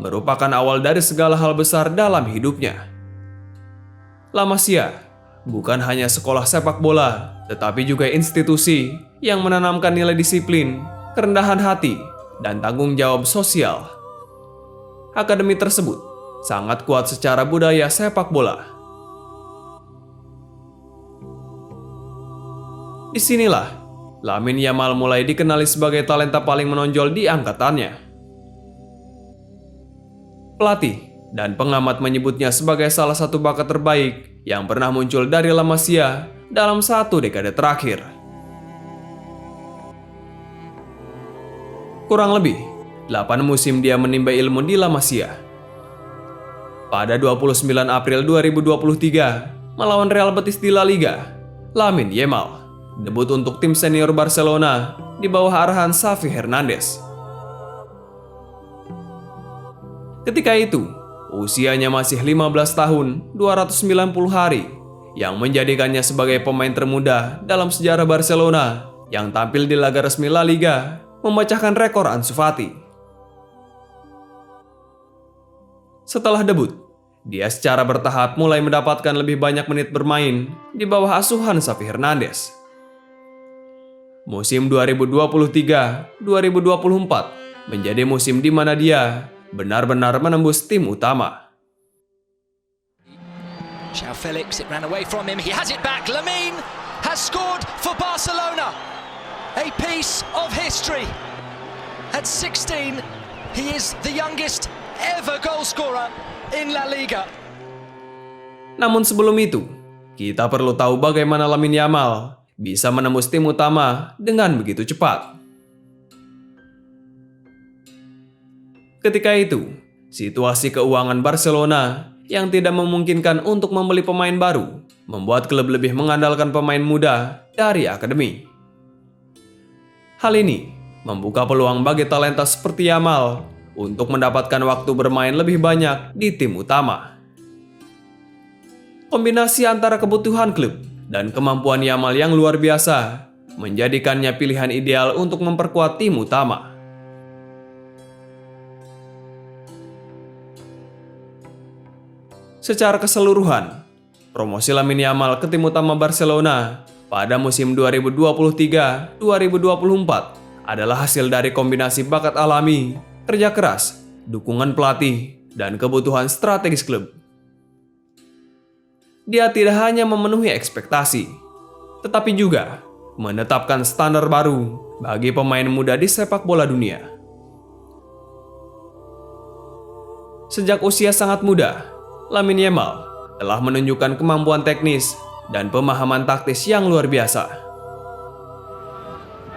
merupakan awal dari segala hal besar dalam hidupnya. La Masia bukan hanya sekolah sepak bola, tetapi juga institusi yang menanamkan nilai disiplin, kerendahan hati, dan tanggung jawab sosial. Akademi tersebut sangat kuat secara budaya sepak bola. Disinilah Lamine Yamal mulai dikenali sebagai talenta paling menonjol di angkatannya. Pelatih dan pengamat menyebutnya sebagai salah satu bakat terbaik yang pernah muncul dari La Masia dalam 1 dekade terakhir. Kurang lebih 8 musim dia menimba ilmu di La Masia. Pada 29 April 2023 melawan Real Betis di La Liga, Lamine Yamal debut untuk tim senior Barcelona di bawah arahan Xavi Hernandez. Ketika itu, usianya masih 15 tahun 290 hari yang menjadikannya sebagai pemain termuda dalam sejarah Barcelona yang tampil di laga resmi La Liga, memecahkan rekor Ansu Fati. Setelah debut, dia secara bertahap mulai mendapatkan lebih banyak menit bermain di bawah asuhan Xavi Hernandez. Musim 2023-2024 menjadi musim di mana dia benar-benar menembus tim utama. João Felix, it ran away from him. He has it back. Lamine has scored for Barcelona. A piece of history. At 16, he is the youngest ever goal scorer in La Liga. Namun sebelum itu, kita perlu tahu bagaimana Lamine Yamal bisa menembus tim utama dengan begitu cepat. Ketika itu, situasi keuangan Barcelona yang tidak memungkinkan untuk membeli pemain baru membuat klub lebih mengandalkan pemain muda dari akademi. Hal ini membuka peluang bagi talenta seperti Yamal untuk mendapatkan waktu bermain lebih banyak di tim utama. Kombinasi antara kebutuhan klub dan kemampuan Yamal yang luar biasa menjadikannya pilihan ideal untuk memperkuat tim utama. Secara keseluruhan, promosi Lamine Yamal ke tim utama Barcelona pada musim 2023-2024 adalah hasil dari kombinasi bakat alami, kerja keras, dukungan pelatih, dan kebutuhan strategis klub. Dia tidak hanya memenuhi ekspektasi, tetapi juga menetapkan standar baru bagi pemain muda di sepak bola dunia. Sejak usia sangat muda, Lamine Yamal telah menunjukkan kemampuan teknis dan pemahaman taktis yang luar biasa.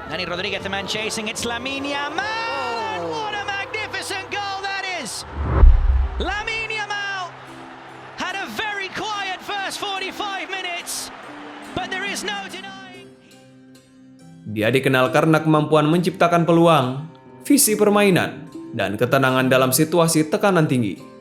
Dani Rodríguez, the man chasing, it's Lamine Yamal! What a magnificent goal that is! Lamine Yamal had a very quiet first 45 minutes, but there is no denying. Dia dikenal karena kemampuan menciptakan peluang, visi permainan, dan ketenangan dalam situasi tekanan tinggi.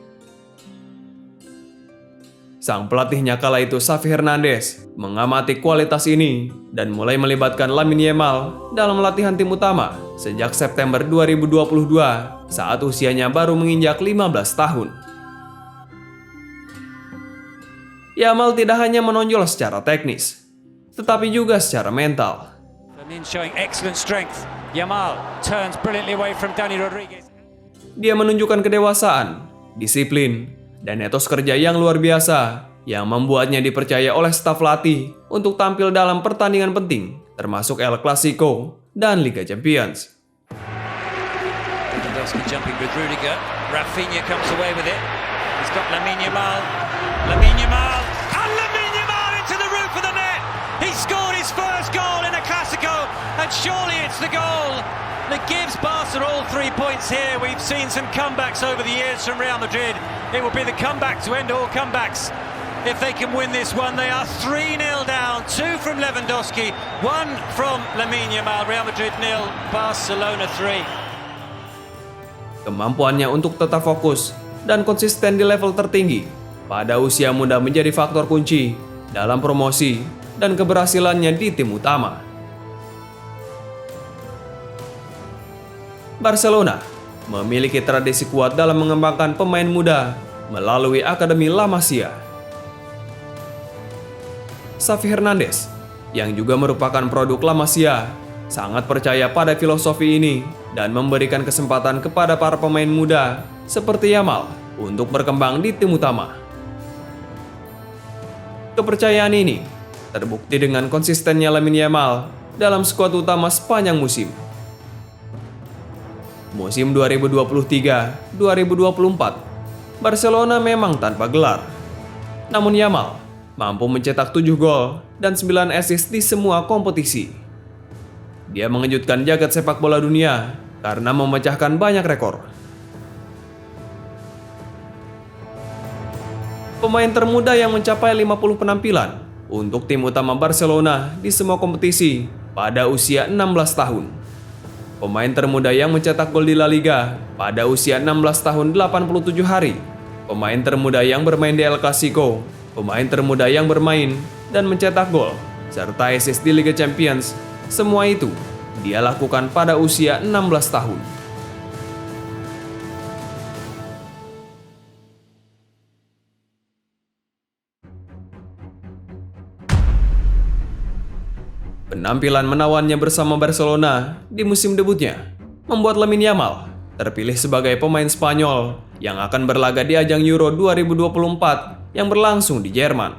Sang pelatihnya kala itu, Xavi Hernandez, mengamati kualitas ini dan mulai melibatkan Lamine Yamal dalam latihan tim utama sejak September 2022 saat usianya baru menginjak 15 tahun. Yamal tidak hanya menonjol secara teknis, tetapi juga secara mental. Lamine showing excellent strength. Yamal turns brilliantly away from Dani Rodríguez. Dia menunjukkan kedewasaan, disiplin, dan etos kerja yang luar biasa yang membuatnya dipercaya oleh staf latih untuk tampil dalam pertandingan penting termasuk El Clasico dan Liga Champions. Lewandowski jumping with Rudiger. Rafinha comes away with it. He's got Lamine Yamal. Lamine Yamal. And Lamine Yamal into the roof of the net. He scored his first goal in a Clasico, and surely it's the goal that gives Barca all 3 points here. We've seen some comebacks over the years from Real Madrid. It will be the comeback to end all comebacks. If they can win this one, they are 3-0 down. 2 from Lewandowski, 1 from Lamine Yamal. Real Madrid 0, Barcelona 3. Kemampuannya untuk tetap fokus dan konsisten di level tertinggi pada usia muda menjadi faktor kunci dalam promosi dan keberhasilannya di tim utama. Barcelona memiliki tradisi kuat dalam mengembangkan pemain muda melalui Akademi La Masia. Xavi Hernandez, yang juga merupakan produk La Masia, sangat percaya pada filosofi ini dan memberikan kesempatan kepada para pemain muda seperti Yamal untuk berkembang di tim utama. Kepercayaan ini terbukti dengan konsistennya Lamine Yamal dalam skuad utama sepanjang musim. Musim 2023-2024, Barcelona memang tanpa gelar. Namun Yamal mampu mencetak 7 gol dan 9 assist di semua kompetisi. Dia mengejutkan jagat sepak bola dunia karena memecahkan banyak rekor. Pemain termuda yang mencapai 50 penampilan untuk tim utama Barcelona di semua kompetisi pada usia 16 tahun. Pemain termuda yang mencetak gol di La Liga pada usia 16 tahun 87 hari. Pemain termuda yang bermain di El Clasico. Pemain termuda yang bermain dan mencetak gol, serta assist di Liga Champions, semua itu dia lakukan pada usia 16 tahun. Penampilan menawannya bersama Barcelona di musim debutnya membuat Lamine Yamal terpilih sebagai pemain Spanyol yang akan berlaga di ajang Euro 2024 yang berlangsung di Jerman.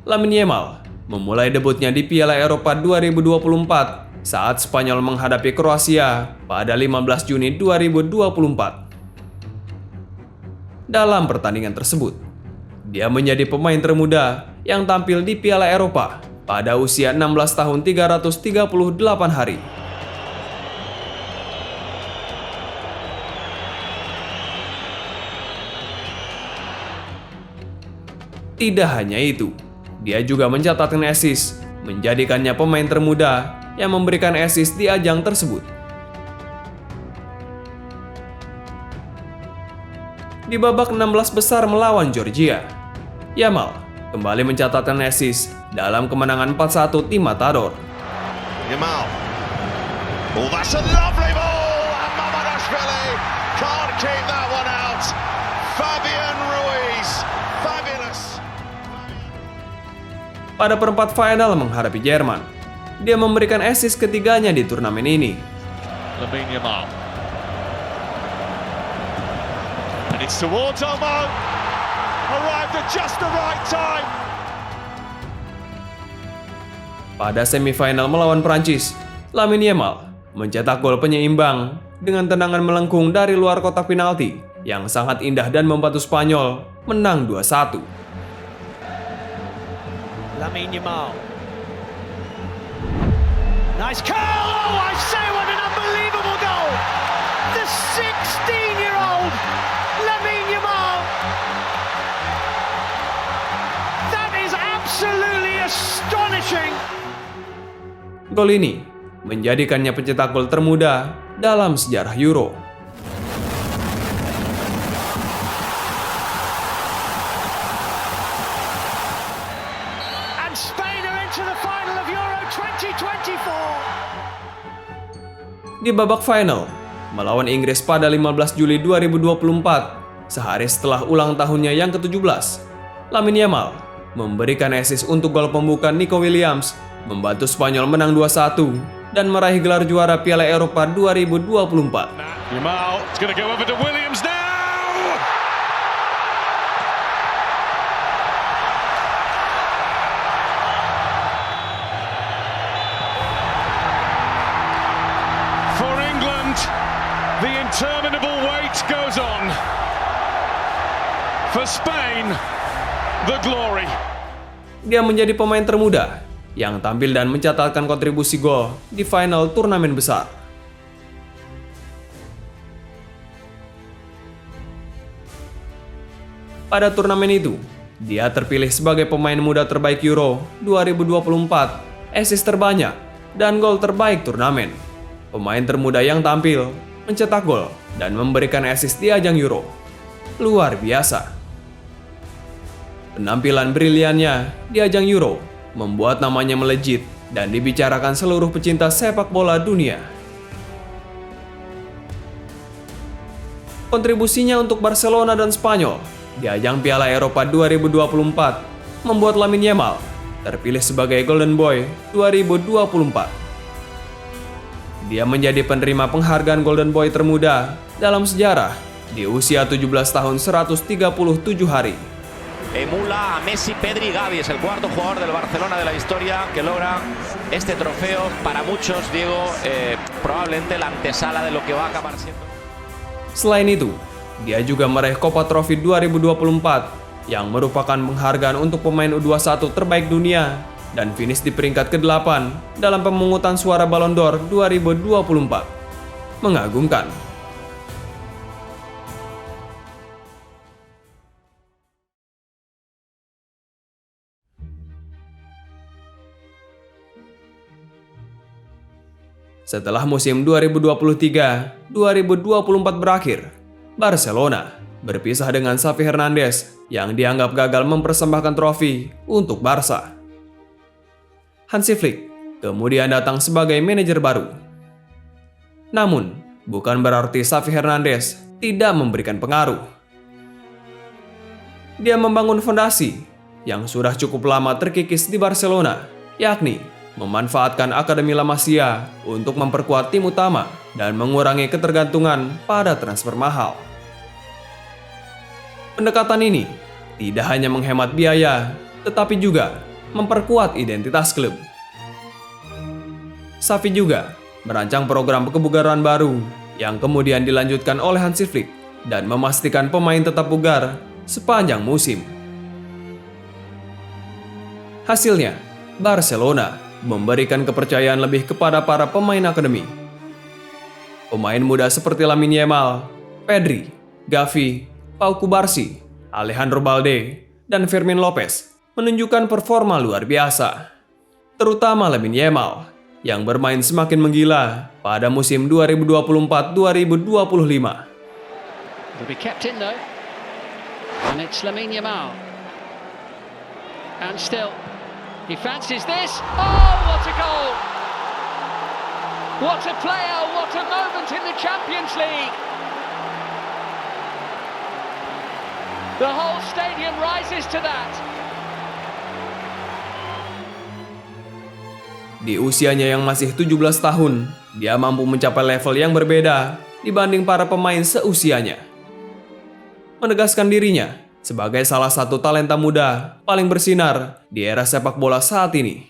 Lamine Yamal memulai debutnya di Piala Eropa 2024 saat Spanyol menghadapi Kroasia pada 15 Juni 2024. Dalam pertandingan tersebut, dia menjadi pemain termuda yang tampil di Piala Eropa pada usia 16 tahun 338 hari. Tidak hanya itu, dia juga mencatatkan assist, menjadikannya pemain termuda yang memberikan assist di ajang tersebut. Di babak 16 besar melawan Georgia, Yamal kembali mencatatkan assist dalam kemenangan 4-1 tim Matador. Yamal. Oh, that's a lovely ball! And Mamadashvili can't keep that one out. Fabian Ruiz, fabulous. Pada perempat final menghadapi Jerman, dia memberikan assist ketiganya di turnamen ini. Lamine Yamal. And it's towards Olmo. Arrived at just the right time. Pada semifinal melawan Prancis, Lamine Yamal mencetak gol penyeimbang dengan tendangan melengkung dari luar kotak penalti yang sangat indah dan membantu Spanyol menang 2-1. Lamine Yamal. Nice curl! Oh, I say what an unbelievable goal! The 16-year-old Lamine Yamal. That is absolutely astonishing. Gol ini menjadikannya pencetak gol termuda dalam sejarah Euro. And Spain are into the final of Euro 2024. Di babak final melawan Inggris pada 15 Juli 2024, sehari setelah ulang tahunnya yang ke-17, Lamine Yamal memberikan assist untuk gol pembuka Nico Williams, membantu Spanyol menang 2-1 dan meraih gelar juara Piala Eropa 2024. Yamal, it's going to go over to Williams now. For England, the interminable wait goes on. For Spain, the glory. Dia menjadi pemain termuda yang tampil dan mencatatkan kontribusi gol di final turnamen besar. Pada turnamen itu, dia terpilih sebagai pemain muda terbaik Euro 2024, assist terbanyak, dan gol terbaik turnamen. Pemain termuda yang tampil, mencetak gol, dan memberikan assist di ajang Euro. Luar biasa. Penampilan briliannya di ajang Euro membuat namanya melejit dan dibicarakan seluruh pecinta sepak bola dunia. Kontribusinya untuk Barcelona dan Spanyol di ajang Piala Eropa 2024 membuat Lamine Yamal terpilih sebagai Golden Boy 2024. Dia menjadi penerima penghargaan Golden Boy termuda dalam sejarah di usia 17 tahun 137 hari. Emula a Messi, Pedri y Gavi. Es el cuarto jugador del Barcelona de la historia que logra este trofeo. Para muchos, Diego, probablemente la antesala de lo que va a acabar siendo. Selain itu, dia juga meraih Copa Trophy 2024 yang merupakan penghargaan untuk pemain U21 terbaik dunia dan finish di peringkat ke-8 dalam pemungutan suara Ballon d'Or 2024. Mengagumkan. Setelah musim 2023-2024 berakhir, Barcelona berpisah dengan Xavi Hernandez yang dianggap gagal mempersembahkan trofi untuk Barca. Hansi Flick kemudian datang sebagai manajer baru. Namun, bukan berarti Xavi Hernandez tidak memberikan pengaruh. Dia membangun fondasi yang sudah cukup lama terkikis di Barcelona, yakni memanfaatkan Akademi La Masia untuk memperkuat tim utama dan mengurangi ketergantungan pada transfer mahal. Pendekatan ini tidak hanya menghemat biaya, tetapi juga memperkuat identitas klub. Xavi juga merancang program kebugaran baru yang kemudian dilanjutkan oleh Hansi Flick dan memastikan pemain tetap bugar sepanjang musim. Hasilnya, Barcelona memberikan kepercayaan lebih kepada para pemain akademi. Pemain muda seperti Lamine Yamal, Pedri, Gavi, Pau Cubarsí, Alejandro Balde, dan Fermin Lopez menunjukkan performa luar biasa. Terutama Lamine Yamal yang bermain semakin menggila pada musim 2024-2025. Will be kept in though. And it's Lamine Yamal. And still he fancies this. Oh, what a goal! What a player, what a moment in the Champions League! The whole stadium rises to that. Di usianya yang masih 17 tahun, dia mampu mencapai level yang berbeda dibanding para pemain seusianya. Menegaskan dirinya sebagai salah satu talenta muda paling bersinar di era sepak bola saat ini.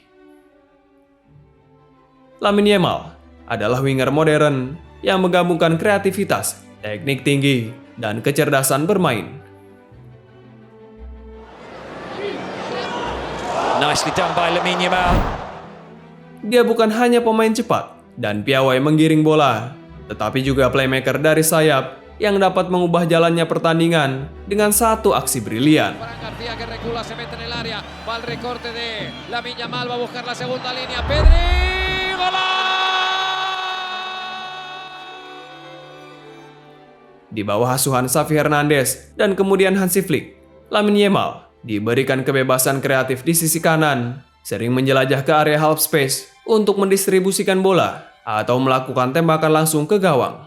Lamine Yamal adalah winger modern yang menggabungkan kreativitas, teknik tinggi, dan kecerdasan bermain. Nicely done by Lamine Yamal. Dia bukan hanya pemain cepat dan piawai menggiring bola, tetapi juga playmaker dari sayap yang dapat mengubah jalannya pertandingan dengan satu aksi brilian. García que recula, se mete en el área, va el recorte de Lamine Yamal, va a buscar la segunda línea, Pedri, Di bawah asuhan Xavi Hernandez dan kemudian Hansi Flick, Lamine Yamal diberikan kebebasan kreatif di sisi kanan, sering menjelajah ke area half space untuk mendistribusikan bola atau melakukan tembakan langsung ke gawang.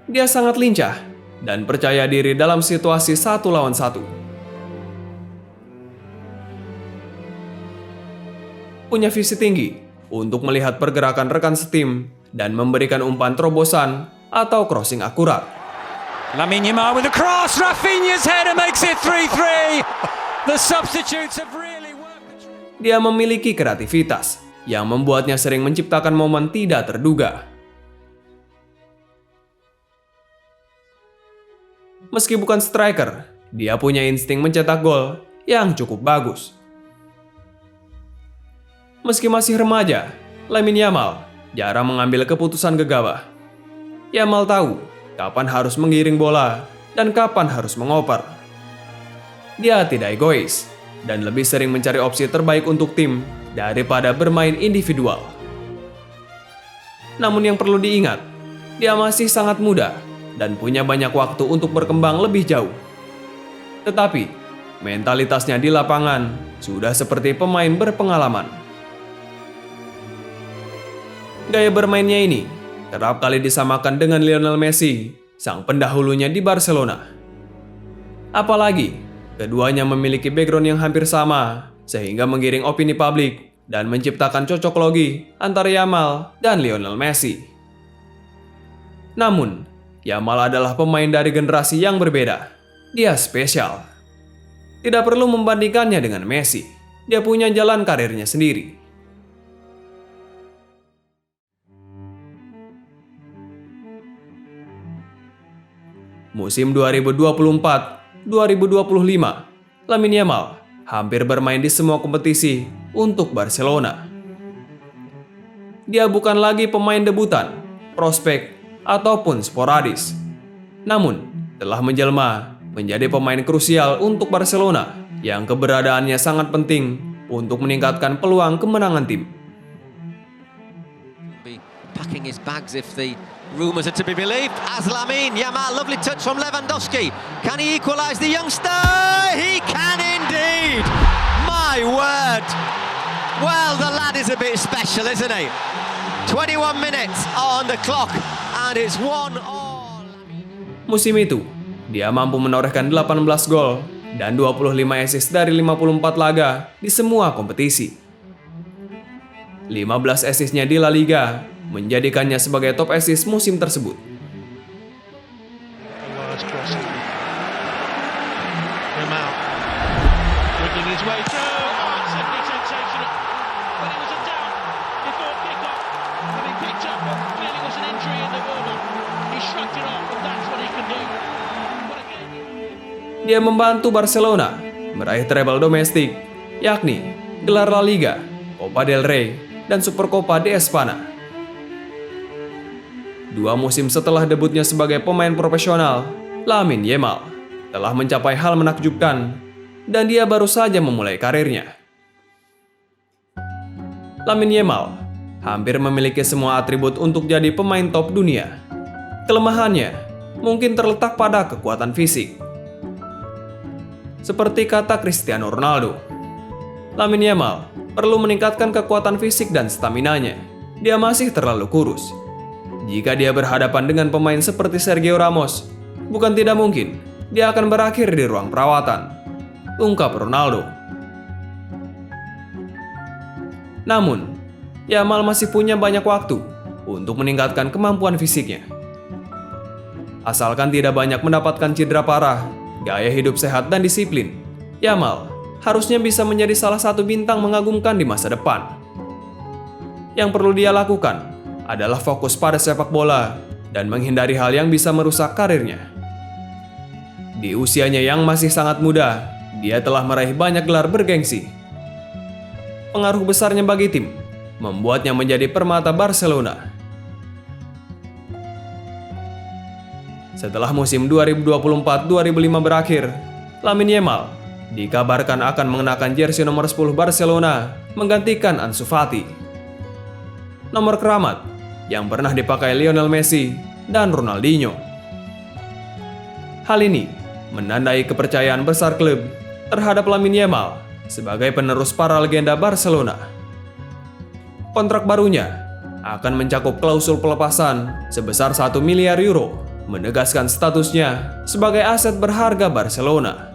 Dia sangat lincah dan percaya diri dalam situasi 1 lawan 1. Punya visi tinggi untuk melihat pergerakan rekan setim dan memberikan umpan terobosan atau crossing akurat. Lamine Yamal with a cross. Rafinha's header makes it 3-3. The substitutes have really worked. Dia memiliki kreativitas yang membuatnya sering menciptakan momen tidak terduga. Meski bukan striker, dia punya insting mencetak gol yang cukup bagus. Meski masih remaja, Lamine Yamal jarang mengambil keputusan gegabah. Yamal tahu kapan harus menggiring bola dan kapan harus mengoper. Dia tidak egois dan lebih sering mencari opsi terbaik untuk tim daripada bermain individual. Namun yang perlu diingat, dia masih sangat muda dan punya banyak waktu untuk berkembang lebih jauh. Tetapi, mentalitasnya di lapangan sudah seperti pemain berpengalaman. Gaya bermainnya ini kerap kali disamakan dengan Lionel Messi, sang pendahulunya di Barcelona. Apalagi, keduanya memiliki background yang hampir sama, sehingga menggiring opini publik dan menciptakan cocok logi antara Yamal dan Lionel Messi. Namun, Yamal adalah pemain dari generasi yang berbeda. Dia spesial. Tidak perlu membandingkannya dengan Messi. Dia punya jalan karirnya sendiri. Musim 2024-2025, Lamine Yamal hampir bermain di semua kompetisi untuk Barcelona. Dia bukan lagi pemain debutan, prospek, ataupun sporadis. Namun, telah menjelma menjadi pemain krusial untuk Barcelona yang keberadaannya sangat penting untuk meningkatkan peluang kemenangan tim. Packing his bags if the rumours are to be believed. As Lamine Yamal, lovely touch from Lewandowski. Can he equalise the youngster? He can indeed. My word. Well, the lad is a bit special, isn't he? 21 minutes on the clock and it's 1-1. Musim itu, dia mampu menorehkan 18 gol dan 25 assist dari 54 laga di semua kompetisi. 15 assist-nya di La Liga menjadikannya sebagai top assist musim tersebut. Dia membantu Barcelona meraih treble domestik, yakni gelar La Liga, Copa del Rey, dan Supercopa de España. 2 musim setelah debutnya sebagai pemain profesional, Lamine Yamal telah mencapai hal menakjubkan dan dia baru saja memulai karirnya. Lamine Yamal hampir memiliki semua atribut untuk jadi pemain top dunia. Kelemahannya mungkin terletak pada kekuatan fisik. Seperti kata Cristiano Ronaldo, Lamine Yamal perlu meningkatkan kekuatan fisik dan staminanya. Dia masih terlalu kurus. Jika dia berhadapan dengan pemain seperti Sergio Ramos, bukan tidak mungkin dia akan berakhir di ruang perawatan, ungkap Ronaldo. Namun, Yamal masih punya banyak waktu untuk meningkatkan kemampuan fisiknya. Asalkan tidak banyak mendapatkan cedera parah, gaya hidup sehat dan disiplin, Yamal harusnya bisa menjadi salah satu bintang mengagumkan di masa depan. Yang perlu dia lakukan adalah fokus pada sepak bola dan menghindari hal yang bisa merusak karirnya. Di usianya yang masih sangat muda, dia telah meraih banyak gelar bergengsi. Pengaruh besarnya bagi tim membuatnya menjadi permata Barcelona. Setelah musim 2024-2025 berakhir, Lamine Yamal dikabarkan akan mengenakan jersey nomor 10 Barcelona menggantikan Ansu Fati. Nomor keramat yang pernah dipakai Lionel Messi dan Ronaldinho. Hal ini menandai kepercayaan besar klub terhadap Lamine Yamal sebagai penerus para legenda Barcelona. Kontrak barunya akan mencakup klausul pelepasan sebesar 1 miliar euro, menegaskan statusnya sebagai aset berharga Barcelona.